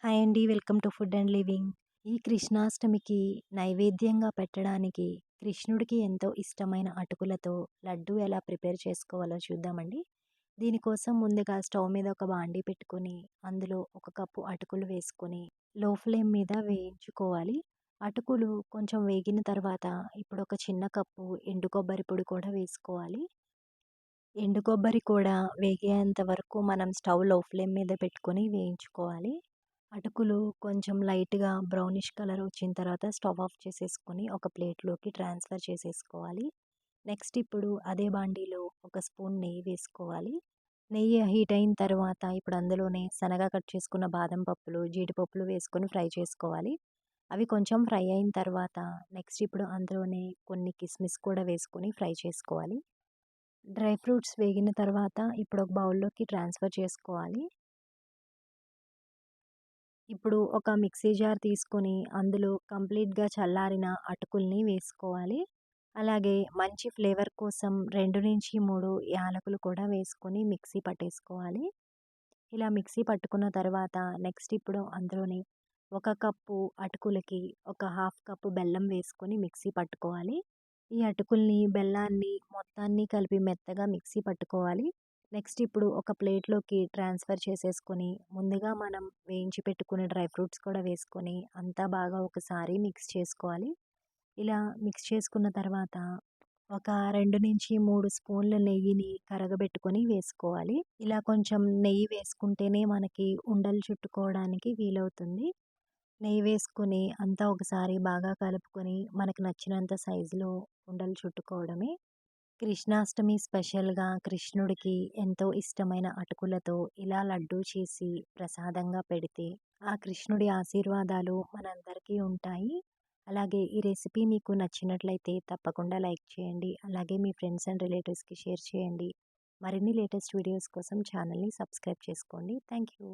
Hi అండి. Welcome to food and living. ఈ కృష్ణాష్టమికి నైవేద్యంగా పెట్టడానికి కృష్ణుడికి ఎంతో ఇష్టమైన అటుకులతో లడ్డూ ఎలా ప్రిపేర్ చేసుకోవాలో చూద్దామండి. దీనికోసం ముందుగా స్టవ్ మీద ఒక బాండీ పెట్టుకొని అందులో ఒక కప్పు అటుకులు వేసుకొని లో ఫ్లేమ్ మీద వేయించుకోవాలి. అటుకులు కొంచెం వేగిన తర్వాత ఇప్పుడు ఒక చిన్న కప్పు ఎండు కొబ్బరి పొడి కూడా వేసుకోవాలి. ఎండు కొబ్బరి కూడా వేగేంత వరకు మనం స్టవ్ లో ఫ్లేమ్ మీద పెట్టుకొని వేయించుకోవాలి. అటుకులు కొంచెం లైట్‌గా బ్రౌనిష్ కలర్ వచ్చిన తర్వాత స్టవ్ ఆఫ్ చేసేసుకొని ఒక ప్లేట్‌లోకి ట్రాన్స్‌ఫర్ చేసేసుకోవాలి. నెక్స్ట్ ఇప్పుడు అదే బాండీలో ఒక స్పూన్ నెయ్యి వేసుకోవాలి. నెయ్యి హీట్ అయిన తర్వాత ఇప్పుడు అందులోనే సన్నగా కట్ చేసుకున్న బాదం పప్పులు, జీడిపప్పులు వేసుకొని ఫ్రై చేసుకోవాలి. అవి కొంచెం ఫ్రై అయిన తర్వాత నెక్స్ట్ ఇప్పుడు అందులోనే కొన్ని కిస్మిస్ కూడా వేసుకొని ఫ్రై చేసుకోవాలి. డ్రై ఫ్రూట్స్ వేగిన తర్వాత ఇప్పుడు ఒక బౌల్‌లోకి ట్రాన్స్‌ఫర్ చేసుకోవాలి. ఇప్పుడు ఒక మిక్సీ జార్ తీసుకొని అందులో కంప్లీట్‌గా చల్లారిన అటుకుల్ని వేసుకోవాలి. అలాగే మంచి ఫ్లేవర్ కోసం 2-3 యాలకులు కూడా వేసుకొని మిక్సీ పట్టేసుకోవాలి. ఇలా మిక్సీ పట్టుకున్న తర్వాత నెక్స్ట్ ఇప్పుడు అందులోని ఒక కప్పు అటుకులకి ఒక హాఫ్ కప్పు బెల్లం వేసుకొని మిక్సీ పట్టుకోవాలి. ఈ అటుకుల్ని, బెల్లాన్ని మొత్తాన్ని కలిపి మెత్తగా మిక్సీ పట్టుకోవాలి. నెక్స్ట్ ఇప్పుడు ఒక ప్లేట్‌లోకి ట్రాన్స్‌ఫర్ చేసేసుకొని ముందుగా మనం వేయించి పెట్టుకున్న డ్రై ఫ్రూట్స్ కూడా వేసుకొని అంతా బాగా ఒకసారి మిక్స్ చేసుకోవాలి. ఇలా మిక్స్ చేసుకున్న తర్వాత ఒక 2-3 స్పూన్ల నెయ్యిని కరగబెట్టుకొని వేసుకోవాలి. ఇలా కొంచెం నెయ్యి వేసుకుంటేనే మనకి ఉండలు చుట్టుకోవడానికి వీలవుతుంది. నెయ్యి వేసుకొని అంతా ఒకసారి బాగా కలుపుకొని మనకు నచ్చినంత సైజులో ఉండలు చుట్టుకోవడమే. కృష్ణాష్టమి స్పెషల్‌గా కృష్ణుడికి ఎంతో ఇష్టమైన అటుకులతో ఇలా లడ్డూ చేసి ప్రసాదంగా పెడితే ఆ కృష్ణుడి ఆశీర్వాదాలు మనందరికీ ఉంటాయి. అలాగే ఈ రెసిపీ మీకు నచ్చినట్లయితే తప్పకుండా లైక్ చేయండి. అలాగే మీ ఫ్రెండ్స్ అండ్ రిలేటివ్స్‌కి షేర్ చేయండి. మరిన్ని లేటెస్ట్ వీడియోస్ కోసం ఛానల్‌ని సబ్స్క్రైబ్ చేసుకోండి. Thank you.